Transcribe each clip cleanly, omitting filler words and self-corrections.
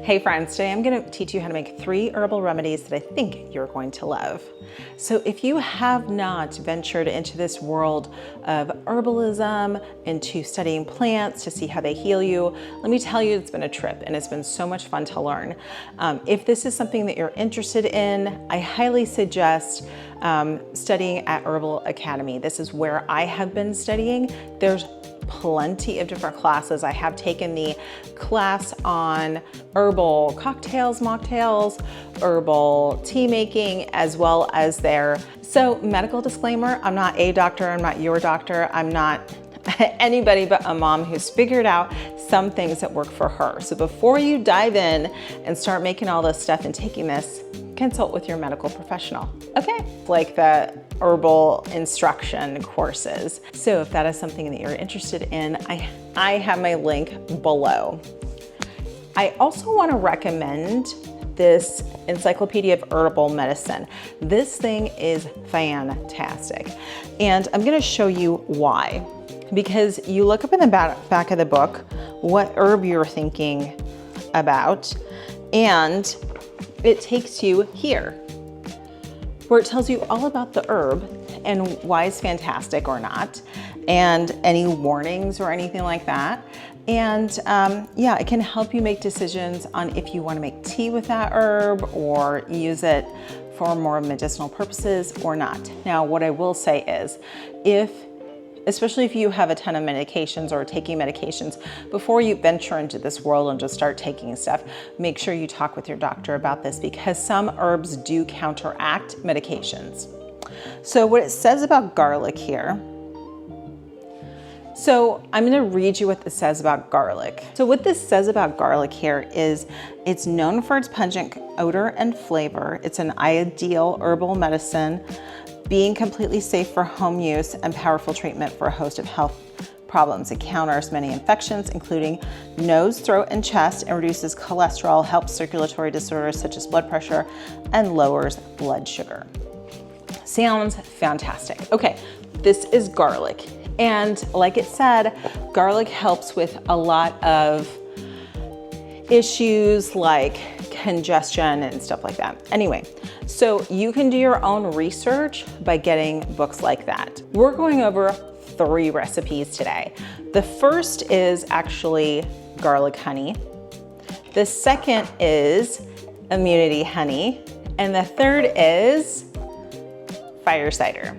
Hey friends, today I'm going to teach you how to make 3 herbal remedies that I think you're going to love. So if you have not ventured into this world of herbalism, into studying plants to see how they heal you, let me tell you, it's been a trip and it's been so much fun to learn. If this is something that you're interested in, I highly suggest studying at Herbal Academy. This is where I have been studying. There's plenty of different classes. I have taken the class on herbal cocktails, mocktails, herbal tea making, as well as their, so medical disclaimer, I'm not a doctor, I'm not your doctor, I'm not anybody but a mom who's figured out some things that work for her. So before you dive in and start making all this stuff and taking this, consult with your medical professional. Okay, like the herbal instruction courses. So if that is something that you're interested in, I have my link below. I also want to recommend this Encyclopedia of Herbal Medicine. This thing is fantastic. And I'm going to show you why. Because you look up in the back of the book what herb you're thinking about, and it takes you here, where it tells you all about the herb and why it's fantastic or not, and any warnings or anything like that. And yeah, it can help you make decisions on if you want to make tea with that herb or use it for more medicinal purposes or not. Now, what I will say is, especially if you have a ton of medications or taking medications, before you venture into this world and just start taking stuff, make sure you talk with your doctor about this, because some herbs do counteract medications. So what it says about garlic here, so I'm going to read you what this says about garlic. So what this says about garlic here is it's known for its pungent odor and flavor. It's an ideal herbal medicine, being completely safe for home use and powerful treatment for a host of health problems. It counters many infections, including nose, throat, and chest, and reduces cholesterol, helps circulatory disorders such as blood pressure, and lowers blood sugar. Sounds fantastic. Okay, this is garlic. And like it said, garlic helps with a lot of issues like congestion and stuff like that. Anyway, so you can do your own research by getting books like that. We're going over 3 recipes today. The first is actually garlic honey. The second is immunity honey. And the third is fire cider.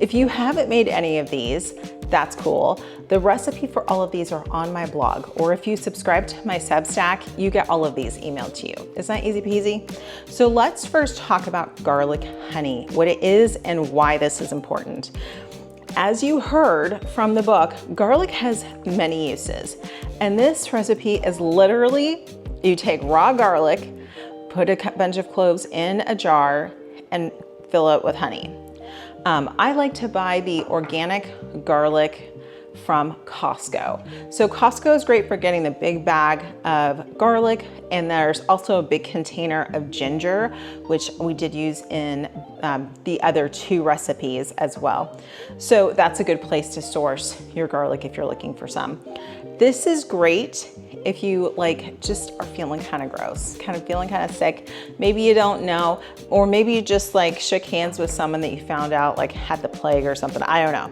If you haven't made any of these, that's cool. The recipe for all of these are on my blog, or if you subscribe to my Substack, you get all of these emailed to you. Isn't that easy peasy? So let's first talk about garlic honey, what it is and why this is important. As you heard from the book, garlic has many uses. And this recipe is literally, you take raw garlic, put a bunch of cloves in a jar, and fill it with honey. I like to buy the organic garlic from Costco. So Costco is great for getting the big bag of garlic, and there's also a big container of ginger, which we did use in the other 2 recipes as well. So that's a good place to source your garlic if you're looking for some. This is great if you just are feeling kind of gross, kind of feeling kind of sick. Maybe you don't know, or maybe you just shook hands with someone that you found out had the plague or something. I don't know.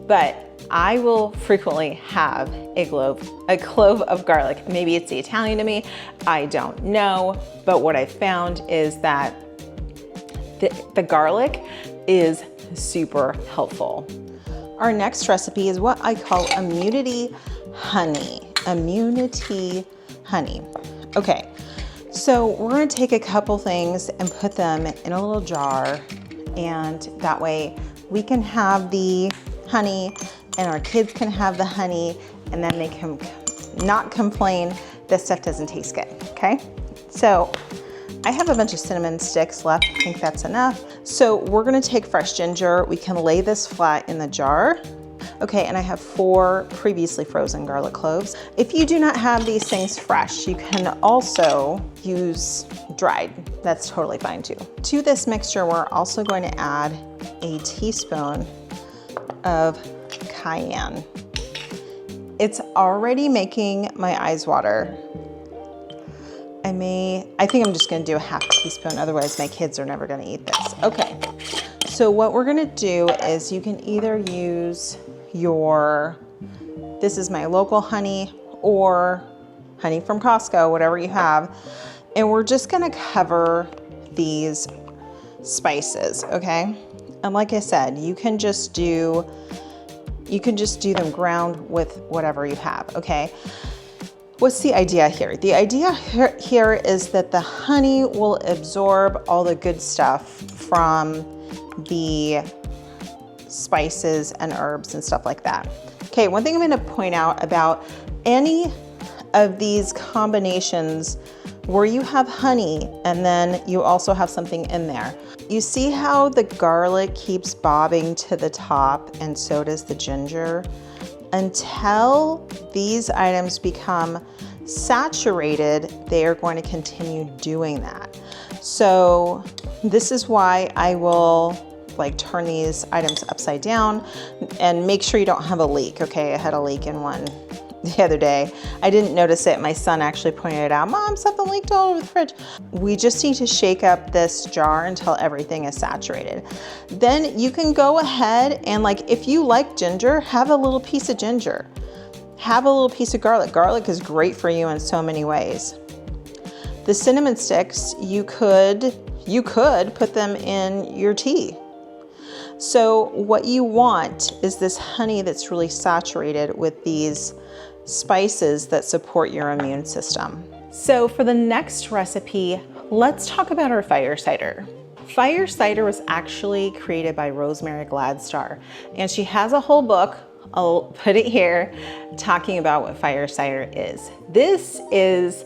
But I will frequently have a clove of garlic. Maybe it's the Italian to me, I don't know. But what I found is that the garlic is super helpful. Our next recipe is what I call immunity honey. Immunity honey. Okay, so we're gonna take a couple things and put them in a little jar, and that way we can have the honey and our kids can have the honey, and then they can not complain this stuff doesn't taste good, okay? So I have a bunch of cinnamon sticks left. I think that's enough. So we're gonna take fresh ginger. We can lay this flat in the jar. Okay, and I have 4 previously frozen garlic cloves. If you do not have these things fresh, you can also use dried. That's totally fine too. To this mixture, we're also going to add a teaspoon of cayenne. It's already making my eyes water. I think I'm just gonna do a half teaspoon, otherwise my kids are never gonna eat this. Okay, so what we're gonna do is you can either use this is my local honey or honey from Costco, whatever you have. And we're just gonna cover these spices, okay? And like I said, you can just do them ground with whatever you have, okay? What's the idea here? The idea here is that the honey will absorb all the good stuff from the spices and herbs and stuff like that. Okay, one thing I'm gonna point out about any of these combinations where you have honey and then you also have something in there. You see how the garlic keeps bobbing to the top, and so does the ginger? Until these items become saturated, they are going to continue doing that. So this is why I will like turn these items upside down and make sure you don't have a leak. Okay, I had a leak in one the other day. I didn't notice it. My son actually pointed it out. Mom, something leaked all over the fridge. We just need to shake up this jar until everything is saturated. Then you can go ahead and, like, if you like ginger, have a little piece of ginger. Have a little piece of garlic. Garlic is great for you in so many ways. The cinnamon sticks, you could put them in your tea. So what you want is this honey that's really saturated with these spices that support your immune system. So for the next recipe, let's talk about our fire cider. Fire cider was actually created by Rosemary Gladstar, and she has a whole book, I'll put it here, talking about what fire cider is. This is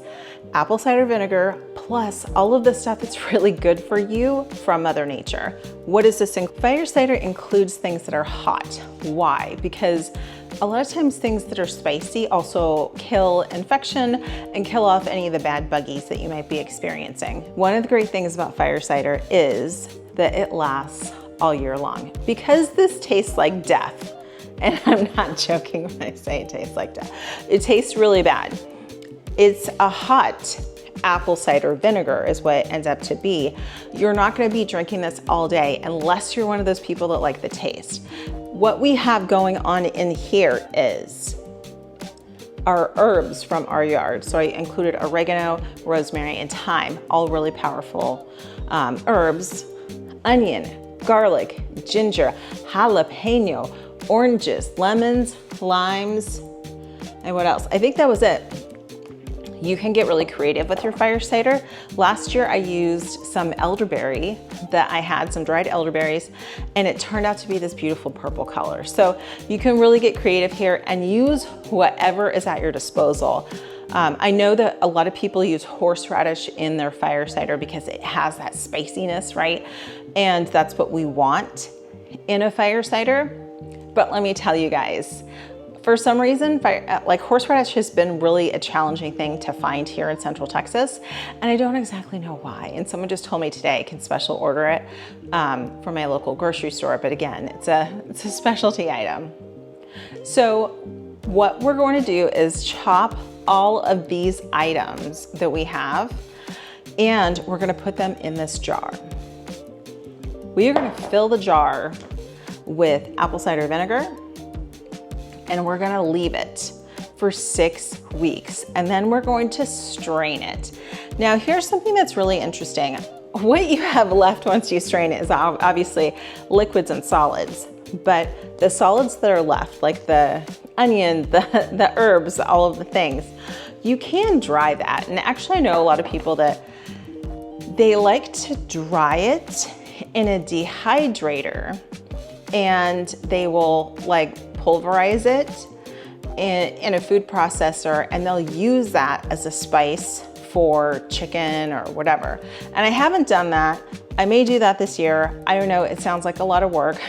apple cider vinegar plus all of the stuff that's really good for you from Mother Nature. What is this? Fire cider includes things that are hot. Why? Because a lot of times things that are spicy also kill infection and kill off any of the bad buggies that you might be experiencing. One of the great things about fire cider is that it lasts all year long. Because this tastes like death, and I'm not joking when I say it tastes like death. It tastes really bad. It's a hot apple cider vinegar is what it ends up to be. You're not gonna be drinking this all day unless you're one of those people that like the taste. What we have going on in here is our herbs from our yard. So I included oregano, rosemary, and thyme, all really powerful herbs. Onion, garlic, ginger, jalapeno, oranges, lemons, limes, and what else? I think that was it. You can get really creative with your fire cider. Last year I used some elderberry that I had, some dried elderberries, and it turned out to be this beautiful purple color. So you can really get creative here and use whatever is at your disposal. I know that a lot of people use horseradish in their fire cider because it has that spiciness, right? And that's what we want in a fire cider. But let me tell you guys, for some reason, horseradish has been really a challenging thing to find here in Central Texas, and I don't exactly know why. And someone just told me today I can special order it from my local grocery store, but again, it's a specialty item. So what we're going to do is chop all of these items that we have, and we're gonna put them in this jar. We are gonna fill the jar with apple cider vinegar, and we're gonna leave it for 6 weeks, and then we're going to strain it. Now, here's something that's really interesting. What you have left once you strain it is obviously liquids and solids, but the solids that are left, like the onion, the herbs, all of the things, you can dry that. And actually, I know a lot of people that they like to dry it in a dehydrator, and they will pulverize it in a food processor, and they'll use that as a spice for chicken or whatever. And I haven't done that. I may do that this year. I don't know, it sounds like a lot of work,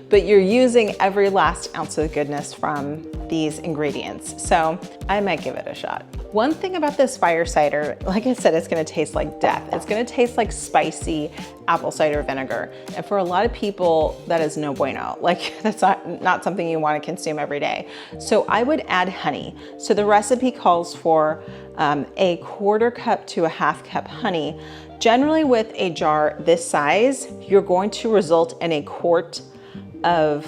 but you're using every last ounce of goodness from these ingredients. So I might give it a shot. One thing about this fire cider, like I said, it's gonna taste like death. It's gonna taste like spicy apple cider vinegar. And for a lot of people, that is no bueno. Like that's not something you wanna consume every day. So I would add honey. So the recipe calls for a 1/4 cup to a 1/2 cup honey. Generally with a jar this size, you're going to result in a quart of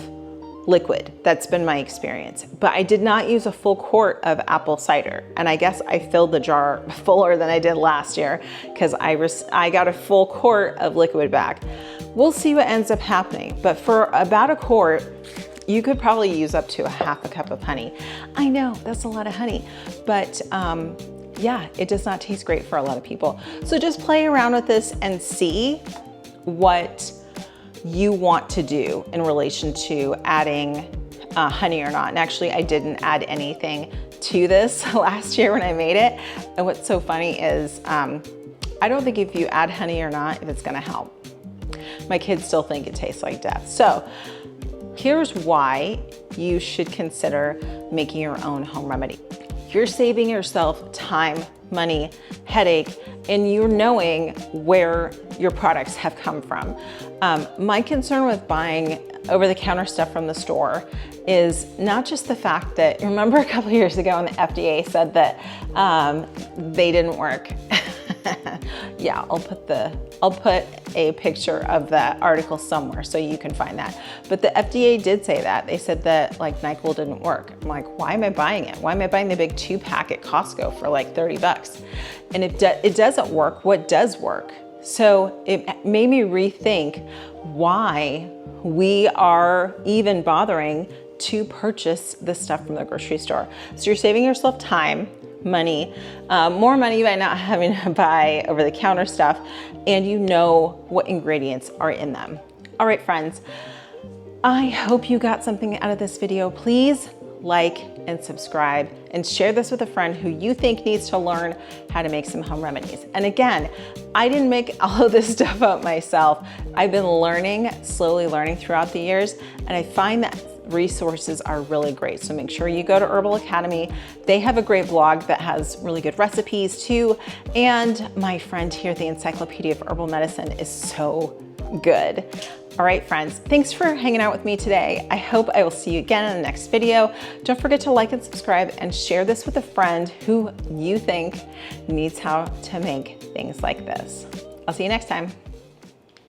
liquid. That's been my experience. But I did not use a full quart of apple cider. And I guess I filled the jar fuller than I did last year because I got a full quart of liquid back. We'll see what ends up happening. But for about a quart, you could probably use up to a 1/2 cup of honey. I know that's a lot of honey, but yeah, it does not taste great for a lot of people. So just play around with this and see what you want to do in relation to adding honey or not. And actually I didn't add anything to this last year when I made it. And what's so funny is I don't think if you add honey or not, if it's gonna help. My kids still think it tastes like death. So here's why you should consider making your own home remedy. You're saving yourself time, money, headache, and you're knowing where your products have come from. My concern with buying over-the-counter stuff from the store is not just the fact that, remember a couple years ago when the FDA said that they didn't work. Yeah, I'll put a picture of that article somewhere so you can find that. But the FDA did say that. They said that like NyQuil didn't work. I'm like, why am I buying it? Why am I buying the big 2-pack at Costco for like 30 bucks? And if it doesn't work, what does work? So it made me rethink why we are even bothering to purchase this stuff from the grocery store. So you're saving yourself time, money, more money by not having to buy over-the-counter stuff, and you know what ingredients are in them. All right, friends, I hope you got something out of this video. Please like and subscribe and share this with a friend who you think needs to learn how to make some home remedies. And again, I didn't make all of this stuff up myself. I've been learning, slowly learning throughout the years, and I find that resources are really great. So make sure you go to Herbal Academy. They have a great blog that has really good recipes too. And my friend here at the Encyclopedia of Herbal Medicine is so good. All right, friends, thanks for hanging out with me today. I hope I will see you again in the next video. Don't forget to like and subscribe and share this with a friend who you think needs how to make things like this. I'll see you next time.